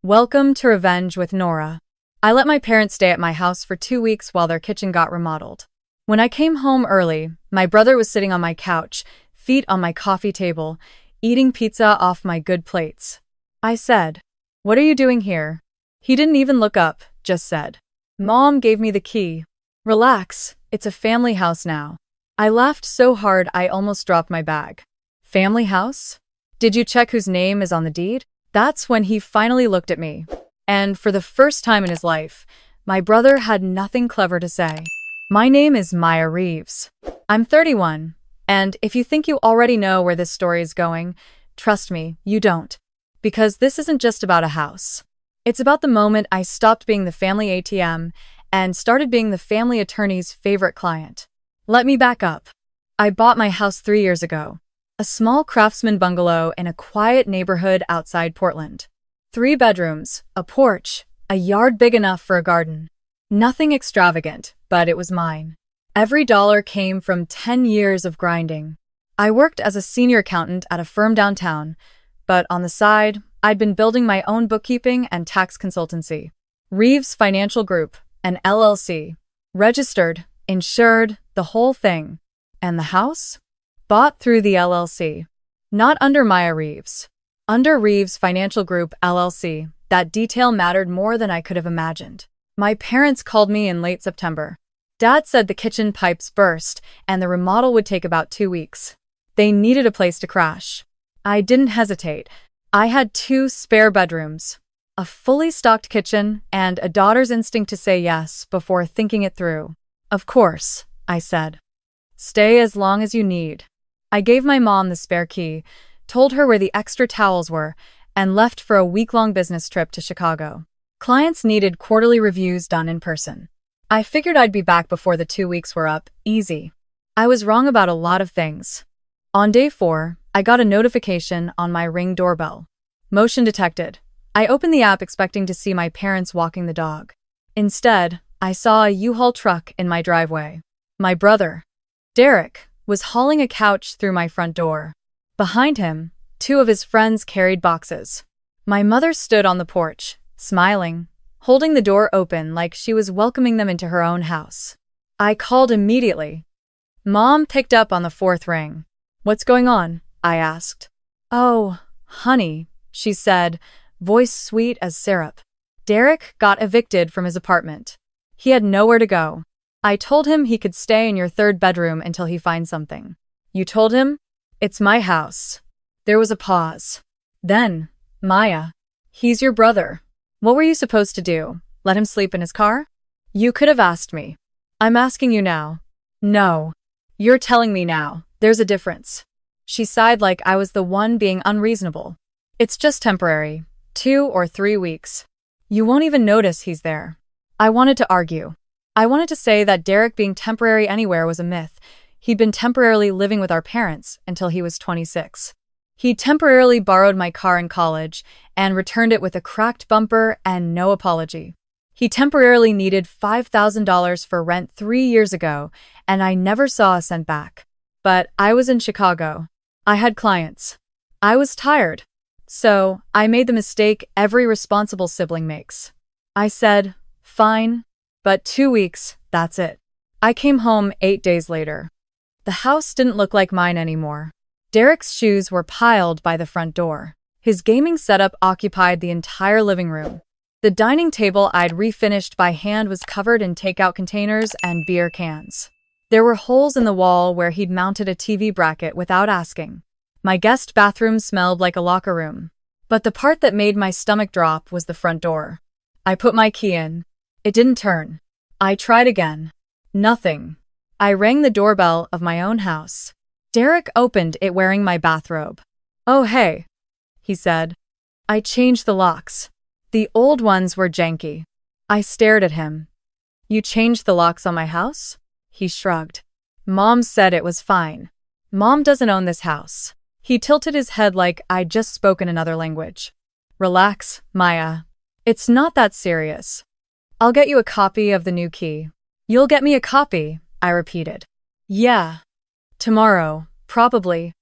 Welcome to Revenge with Nora. I let my parents stay at my house for 2 weeks while their kitchen got remodeled. When I came home early, my brother was sitting on my couch, feet on my coffee table, eating pizza off my good plates. I said, "What are you doing here?" He didn't even look up, just said, "Mom gave me the key. Relax, it's a family house now." I laughed so hard I almost dropped my bag. Family house? Did you check whose name is on the deed? That's when he finally looked at me. And for the first time in his life, my brother had nothing clever to say. My name is Maya Reeves. I'm 31, and if you think you already know where this story is going, trust me, you don't. Because this isn't just about a house. It's about the moment I stopped being the family ATM and started being the family attorney's favorite client. Let me back up. I bought my house 3 years ago. A small craftsman bungalow in a quiet neighborhood outside Portland. 3 bedrooms, a porch, a yard big enough for a garden. Nothing extravagant, but it was mine. Every dollar came from 10 years of grinding. I worked as a senior accountant at a firm downtown, but on the side, I'd been building my own bookkeeping and tax consultancy. Reeves Financial Group, an LLC. Registered, insured, the whole thing. And the house? Bought through the LLC. Not under Maya Reeves. Under Reeves Financial Group, LLC. That detail mattered more than I could have imagined. My parents called me in late September. Dad said the kitchen pipes burst and the remodel would take about 2 weeks. They needed a place to crash. I didn't hesitate. I had 2 spare bedrooms, a fully stocked kitchen, and a daughter's instinct to say yes before thinking it through. "Of course," I said. "Stay as long as you need." I gave my mom the spare key, told her where the extra towels were, and left for a week-long business trip to Chicago. Clients needed quarterly reviews done in person. I figured I'd be back before the 2 weeks were up, easy. I was wrong about a lot of things. On day 4, I got a notification on my Ring doorbell. Motion detected. I opened the app expecting to see my parents walking the dog. Instead, I saw a U-Haul truck in my driveway. My brother, Derek, was hauling a couch through my front door. Behind him, 2 of his friends carried boxes. My mother stood on the porch, smiling, holding the door open like she was welcoming them into her own house. I called immediately. Mom picked up on the 4th ring. "What's going on?" I asked. "Oh, honey," she said, voice sweet as syrup. "Derek got evicted from his apartment. He had nowhere to go. I told him he could stay in your 3rd bedroom until he finds something." "You told him?" "It's my house." There was a pause. Then, "Maya, he's your brother. What were you supposed to do? Let him sleep in his car?" "You could have asked me." "I'm asking you now." "No. You're telling me now. There's a difference." She sighed like I was the one being unreasonable. "It's just temporary. 2 or 3 weeks. You won't even notice he's there." I wanted to argue. I wanted to say that Derek being temporary anywhere was a myth. He'd been temporarily living with our parents until he was 26. He temporarily borrowed my car in college and returned it with a cracked bumper and no apology. He temporarily needed $5,000 for rent 3 years ago, and I never saw a cent back. But I was in Chicago. I had clients. I was tired. So I made the mistake every responsible sibling makes. I said, "Fine, but 2 weeks, that's it." I came home 8 days later. The house didn't look like mine anymore. Derek's shoes were piled by the front door. His gaming setup occupied the entire living room. The dining table I'd refinished by hand was covered in takeout containers and beer cans. There were holes in the wall where he'd mounted a TV bracket without asking. My guest bathroom smelled like a locker room. But the part that made my stomach drop was the front door. I put my key in. It didn't turn. I tried again. Nothing. I rang the doorbell of my own house. Derek opened it wearing my bathrobe. "Oh hey," he said. "I changed the locks. The old ones were janky." I stared at him. "You changed the locks on my house?" He shrugged. "Mom said it was fine. Mom doesn't own this house." He tilted his head like I'd just spoken another language. "Relax, Maya. It's not that serious. I'll get you a copy of the new key." "You'll get me a copy," I repeated. "Yeah. Tomorrow, probably.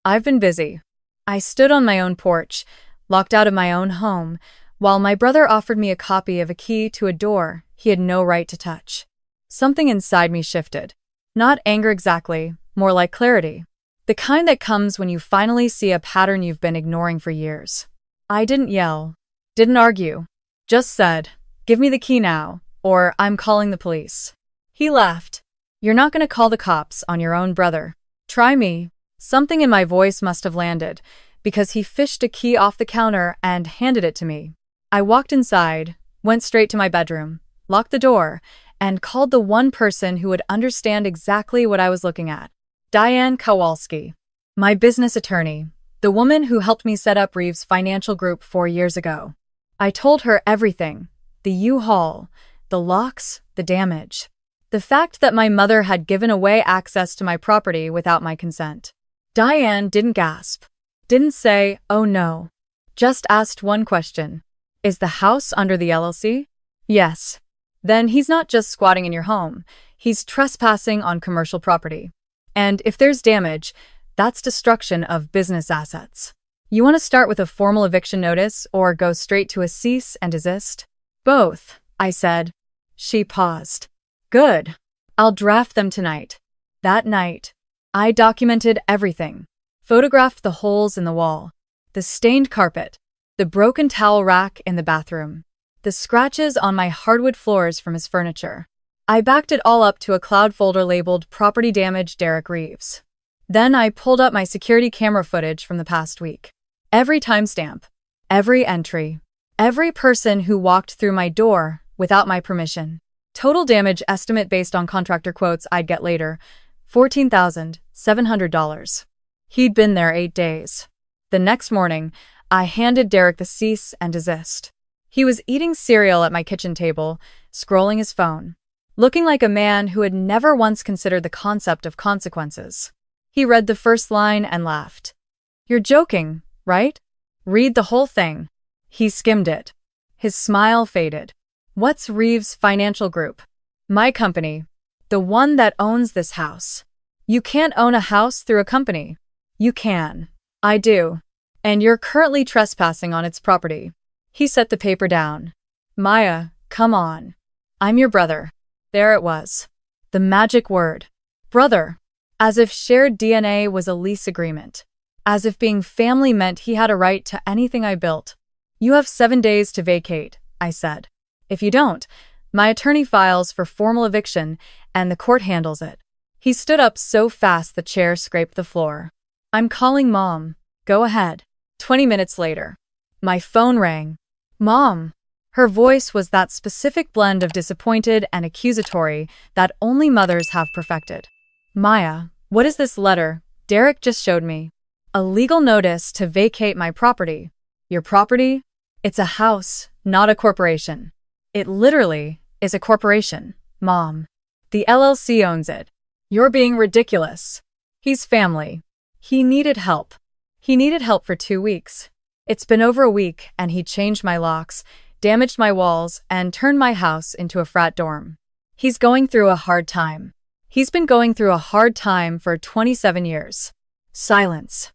I've been busy." I stood on my own porch, locked out of my own home, while my brother offered me a copy of a key to a door he had no right to touch. Something inside me shifted. Not anger exactly, more like clarity. The kind that comes when you finally see a pattern you've been ignoring for years. I didn't yell, didn't argue, just said, "Give me the key now, or I'm calling the police." He laughed. "You're not going to call the cops on your own brother. Try me." Something in my voice must have landed, because he fished a key off the counter and handed it to me. I walked inside, went straight to my bedroom, locked the door, and called the one person who would understand exactly what I was looking at. Diane Kowalski, my business attorney, the woman who helped me set up Reeves Financial Group 4 years ago. I told her everything: the U-Haul, the locks, the damage. The fact that my mother had given away access to my property without my consent. Diane didn't gasp, didn't say, "Oh no," just asked one question. "Is the house under the LLC?" "Yes." "Then he's not just squatting in your home, he's trespassing on commercial property. And if there's damage, that's destruction of business assets. You want to start with a formal eviction notice or go straight to a cease and desist?" "Both," I said. She paused. "Good. I'll draft them tonight." That night, I documented everything. Photographed the holes in the wall, the stained carpet, the broken towel rack in the bathroom, the scratches on my hardwood floors from his furniture. I backed it all up to a cloud folder labeled Property Damage Derek Reeves. Then I pulled up my security camera footage from the past week. Every timestamp, every entry, every person who walked through my door without my permission. Total damage estimate based on contractor quotes I'd get later, $14,700. He'd been there 8 days. The next morning, I handed Derek the cease and desist. He was eating cereal at my kitchen table, scrolling his phone, looking like a man who had never once considered the concept of consequences. He read the first line and laughed. "You're joking, right? Read the whole thing." He skimmed it. His smile faded. "What's Reeves Financial Group?" "My company. The one that owns this house." "You can't own a house through a company." "You can." "I do. And you're currently trespassing on its property." He set the paper down. "Maya, come on. I'm your brother." There it was. The magic word. Brother. As if shared DNA was a lease agreement. As if being family meant he had a right to anything I built. "You have 7 days to vacate," I said. "If you don't, my attorney files for formal eviction and the court handles it." He stood up so fast the chair scraped the floor. "I'm calling Mom. Go ahead." 20 minutes later, my phone rang. Mom. Her voice was that specific blend of disappointed and accusatory that only mothers have perfected. "Maya, what is this letter Derek just showed me?" "A legal notice to vacate my property." "Your property? It's a house, not a corporation." "It literally is a corporation, Mom. The LLC owns it." "You're being ridiculous." "He's family. He needed help. He needed help for 2 weeks. It's been over a week and he changed my locks, damaged my walls, and turned my house into a frat dorm. He's going through a hard time. He's been going through a hard time for 27 years. Silence.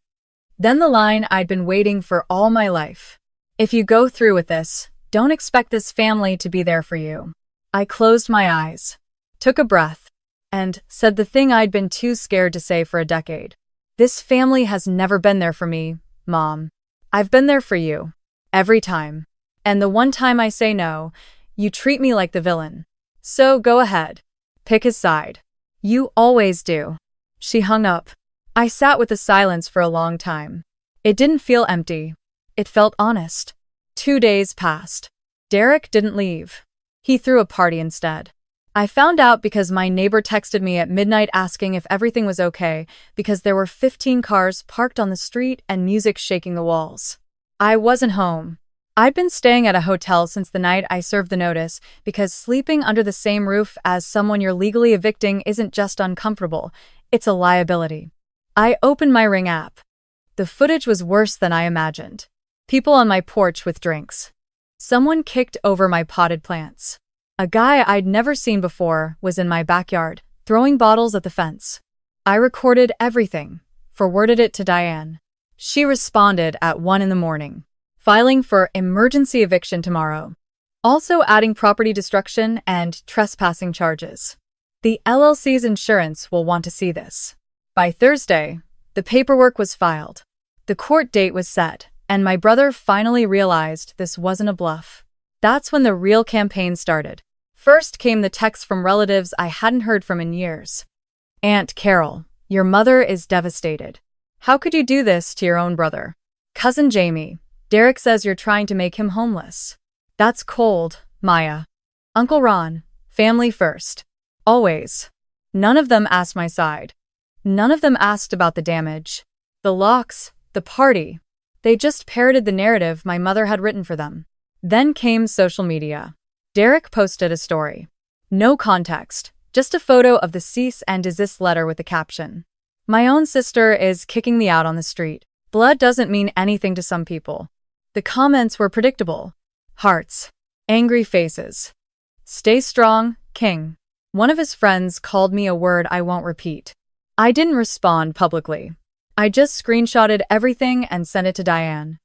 Then the line I'd been waiting for all my life. "If you go through with this, don't expect this family to be there for you." I closed my eyes, took a breath, and said the thing I'd been too scared to say for a decade. "This family has never been there for me, Mom. I've been there for you. Every time. And the one time I say no, you treat me like the villain. So go ahead. Pick his side. You always do." She hung up. I sat with the silence for a long time. It didn't feel empty. It felt honest. 2 days passed. Derek didn't leave. He threw a party instead. I found out because my neighbor texted me at midnight asking if everything was okay because there were 15 cars parked on the street and music shaking the walls. I wasn't home. I'd been staying at a hotel since the night I served the notice because sleeping under the same roof as someone you're legally evicting isn't just uncomfortable, it's a liability. I opened my Ring app. The footage was worse than I imagined. People on my porch with drinks. Someone kicked over my potted plants. A guy I'd never seen before was in my backyard, throwing bottles at the fence. I recorded everything, forwarded it to Diane. She responded at 1 in the morning. filing for emergency eviction tomorrow. Also adding property destruction and trespassing charges. The LLC's insurance will want to see this. By Thursday, the paperwork was filed. The court date was set, and my brother finally realized this wasn't a bluff. That's when the real campaign started. First came the texts from relatives I hadn't heard from in years. Aunt Carol, your mother is devastated. How could you do this to your own brother? Cousin Jamie, Derek says you're trying to make him homeless. That's cold, Maya. Uncle Ron, family first. Always. None of them asked my side. None of them asked about the damage, the locks, the party. They just parroted the narrative my mother had written for them. Then came social media. Derek posted a story. No context, just a photo of the cease and desist letter with the caption. My own sister is kicking me out on the street. Blood doesn't mean anything to some people. The comments were predictable. Hearts. Angry faces. Stay strong, King. One of his friends called me a word I won't repeat. I didn't respond publicly. I just screenshotted everything and sent it to Diane.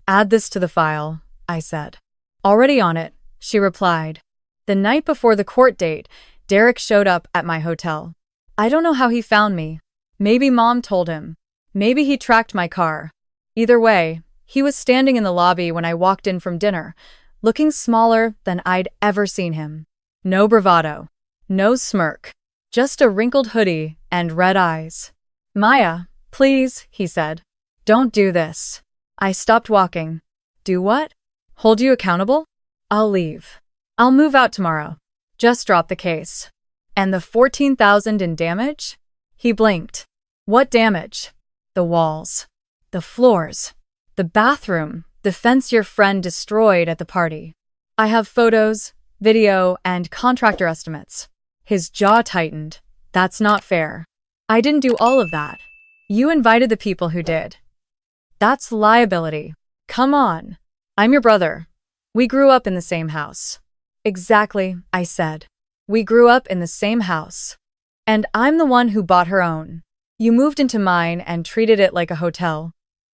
Add this to the file, I said. Already on it, she replied. The night before the court date, Derek showed up at my hotel. I don't know how he found me. Maybe Mom told him. Maybe he tracked my car. Either way, he was standing in the lobby when I walked in from dinner, looking smaller than I'd ever seen him. No bravado. No smirk. Just a wrinkled hoodie and red eyes. Maya, please, he said. Don't do this. I stopped walking. Do what? Hold you accountable? I'll leave. I'll move out tomorrow. Just drop the case. And the $14,000 in damage? He blinked. What damage? The walls. The floors. The bathroom. The fence your friend destroyed at the party. I have photos, video, and contractor estimates. His jaw tightened. That's not fair. I didn't do all of that. You invited the people who did. That's liability. Come on. I'm your brother. We grew up in the same house. Exactly, I said. We grew up in the same house. And I'm the one who bought her own. You moved into mine and treated it like a hotel.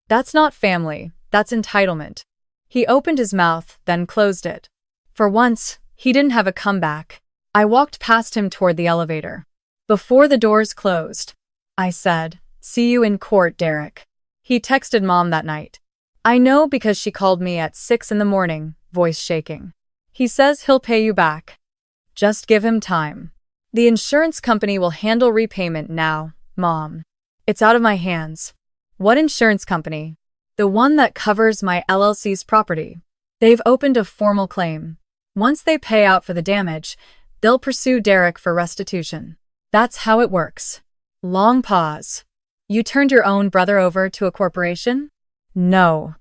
That's not family, that's entitlement. He opened his mouth, then closed it. For once, he didn't have a comeback. I walked past him toward the elevator. Before the doors closed, I said, "See you in court, Derek." He texted Mom that night. I know because she called me at 6 in the morning, voice shaking. He says he'll pay you back. Just give him time. The insurance company will handle repayment now, Mom. It's out of my hands. What insurance company? The one that covers my LLC's property. They've opened a formal claim. Once they pay out for the damage, they'll pursue Derek for restitution. That's how it works. Long pause. You turned your own brother over to a corporation? No.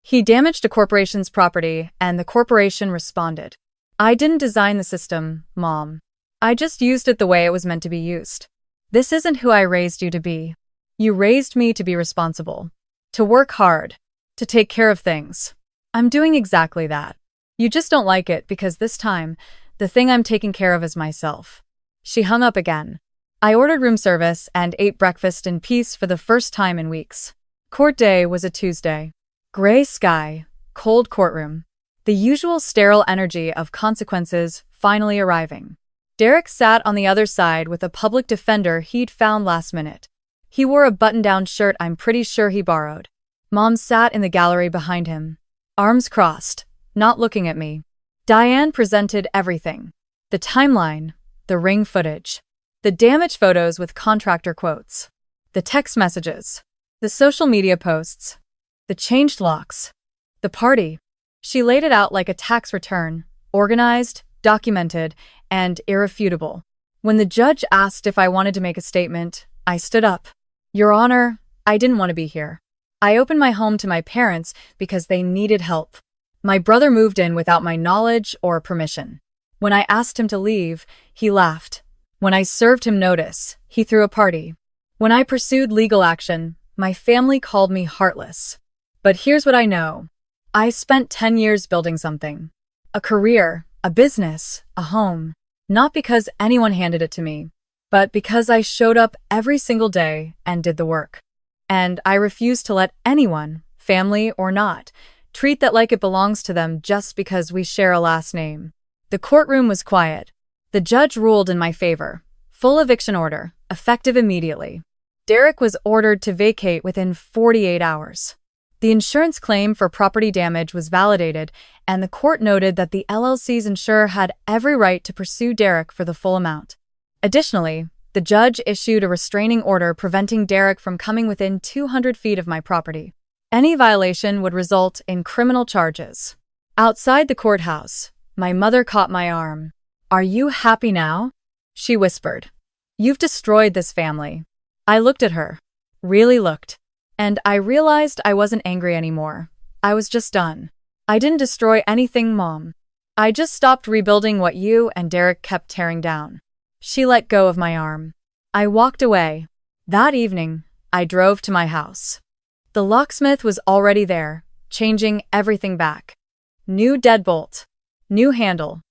He damaged a corporation's property, and the corporation responded. I didn't design the system, Mom. I just used it the way it was meant to be used. This isn't who I raised you to be. You raised me to be responsible. To work hard. To take care of things. I'm doing exactly that. You just don't like it because this time, the thing I'm taking care of is myself. She hung up again. I ordered room service and ate breakfast in peace for the first time in weeks. Court day was a Tuesday. Gray sky, cold courtroom. The usual sterile energy of consequences finally arriving. Derek sat on the other side with a public defender he'd found last minute. He wore a button-down shirt I'm pretty sure he borrowed. Mom sat in the gallery behind him, arms crossed, not looking at me. Diane presented everything. The timeline, the ring footage, the damage photos with contractor quotes, the text messages, the social media posts, the changed locks, the party. She laid it out like a tax return, organized, documented, and irrefutable. When the judge asked if I wanted to make a statement, I stood up. Your Honor, I didn't want to be here. I opened my home to my parents because they needed help. My brother moved in without my knowledge or permission. When I asked him to leave, he laughed. When I served him notice, he threw a party. When I pursued legal action, my family called me heartless. But here's what I know. I spent 10 years building something. A career, a business, a home. Not because anyone handed it to me, but because I showed up every single day and did the work. And I refuse to let anyone, family or not, treat that like it belongs to them just because we share a last name. The courtroom was quiet. The judge ruled in my favor. Full eviction order, effective immediately. Derek was ordered to vacate within 48 hours. The insurance claim for property damage was validated, and the court noted that the LLC's insurer had every right to pursue Derek for the full amount. Additionally, the judge issued a restraining order preventing Derek from coming within 200 feet of my property. Any violation would result in criminal charges. Outside the courthouse, my mother caught my arm. "Are you happy now?" she whispered. "You've destroyed this family." I looked at her. Really looked. And I realized I wasn't angry anymore. I was just done. "I didn't destroy anything, Mom. I just stopped rebuilding what you and Derek kept tearing down." She let go of my arm. I walked away. That evening, I drove to my house. The locksmith was already there, changing everything back. New deadbolt. New handle.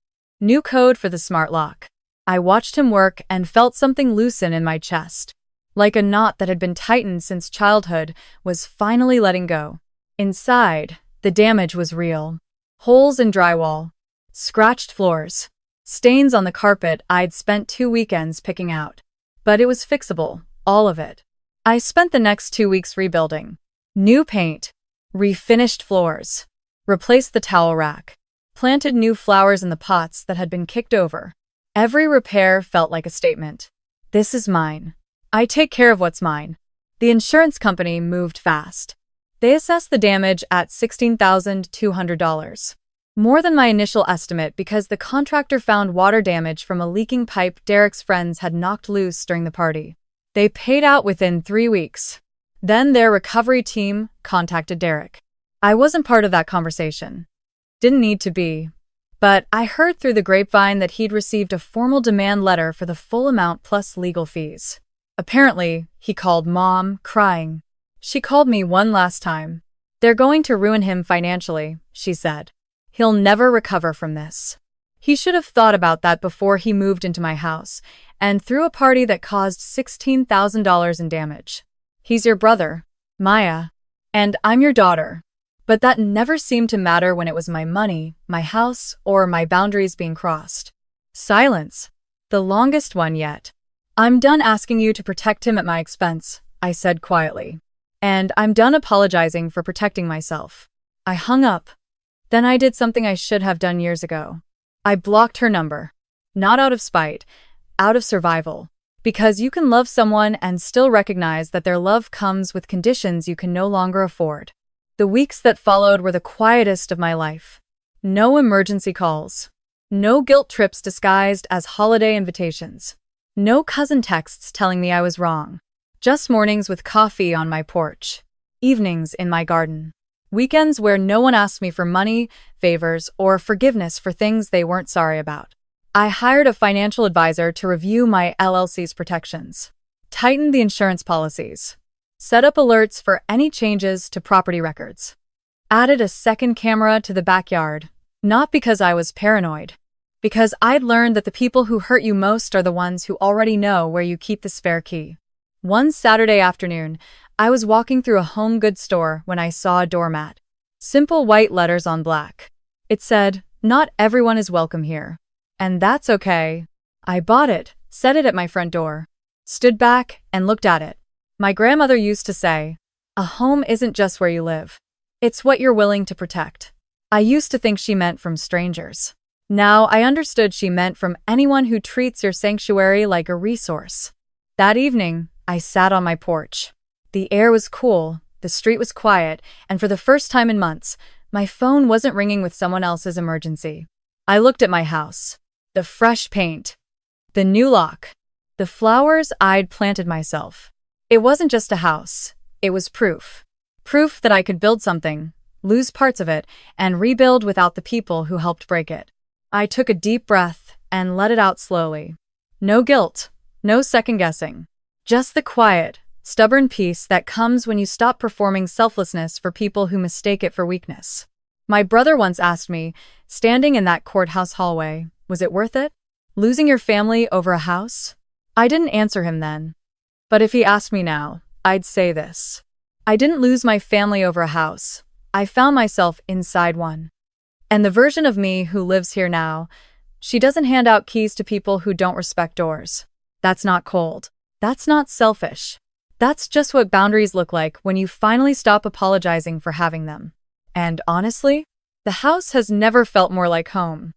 New code for the smart lock. I watched him work and felt something loosen in my chest. Like a knot that had been tightened since childhood was finally letting go. Inside, the damage was real. Holes in drywall. Scratched floors. Stains on the carpet I'd spent 2 weekends picking out. But it was fixable, all of it. I spent the next 2 weeks rebuilding. New paint. Refinished floors. Replaced the towel rack. Planted new flowers in the pots that had been kicked over. Every repair felt like a statement. This is mine. I take care of what's mine. The insurance company moved fast. They assessed the damage at $16,200. More than my initial estimate because the contractor found water damage from a leaking pipe Derek's friends had knocked loose during the party. They paid out within 3 weeks. Then their recovery team contacted Derek. I wasn't part of that conversation. Didn't need to be. But I heard through the grapevine that he'd received a formal demand letter for the full amount plus legal fees. Apparently, he called Mom, crying. She called me one last time. "They're going to ruin him financially," she said. "He'll never recover from this." He should have thought about that before he moved into my house and threw a party that caused $16,000 in damage. He's your brother, Maya, and I'm your daughter. But that never seemed to matter when it was my money, my house, or my boundaries being crossed. Silence. The longest one yet. "I'm done asking you to protect him at my expense," I said quietly. "And I'm done apologizing for protecting myself." I hung up. Then I did something I should have done years ago. I blocked her number. Not out of spite, out of survival. Because you can love someone and still recognize that their love comes with conditions you can no longer afford. The weeks that followed were the quietest of my life. No emergency calls. No guilt trips disguised as holiday invitations. No cousin texts telling me I was wrong. Just mornings with coffee on my porch. Evenings in my garden. Weekends where no one asked me for money, favors, or forgiveness for things they weren't sorry about. I hired a financial advisor to review my LLC's protections. Tightened the insurance policies. Set up alerts for any changes to property records. Added a second camera to the backyard. Not because I was paranoid. Because I'd learned that the people who hurt you most are the ones who already know where you keep the spare key. One Saturday afternoon, I was walking through a home goods store when I saw a doormat. Simple white letters on black. It said, "Not everyone is welcome here." And that's okay. I bought it, set it at my front door. Stood back and looked at it. My grandmother used to say, "A home isn't just where you live. It's what you're willing to protect." I used to think she meant from strangers. Now I understood she meant from anyone who treats your sanctuary like a resource. That evening, I sat on my porch. The air was cool, the street was quiet, and for the first time in months, my phone wasn't ringing with someone else's emergency. I looked at my house. The fresh paint. The new lock. The flowers I'd planted myself. It wasn't just a house. It was proof. Proof that I could build something, lose parts of it, and rebuild without the people who helped break it. I took a deep breath and let it out slowly. No guilt, no second-guessing. Just the quiet, stubborn peace that comes when you stop performing selflessness for people who mistake it for weakness. My brother once asked me, standing in that courthouse hallway, was it worth it? Losing your family over a house? I didn't answer him then. But if he asked me now, I'd say this. I didn't lose my family over a house. I found myself inside one. And the version of me who lives here now, she doesn't hand out keys to people who don't respect doors. That's not cold. That's not selfish. That's just what boundaries look like when you finally stop apologizing for having them. And honestly, the house has never felt more like home.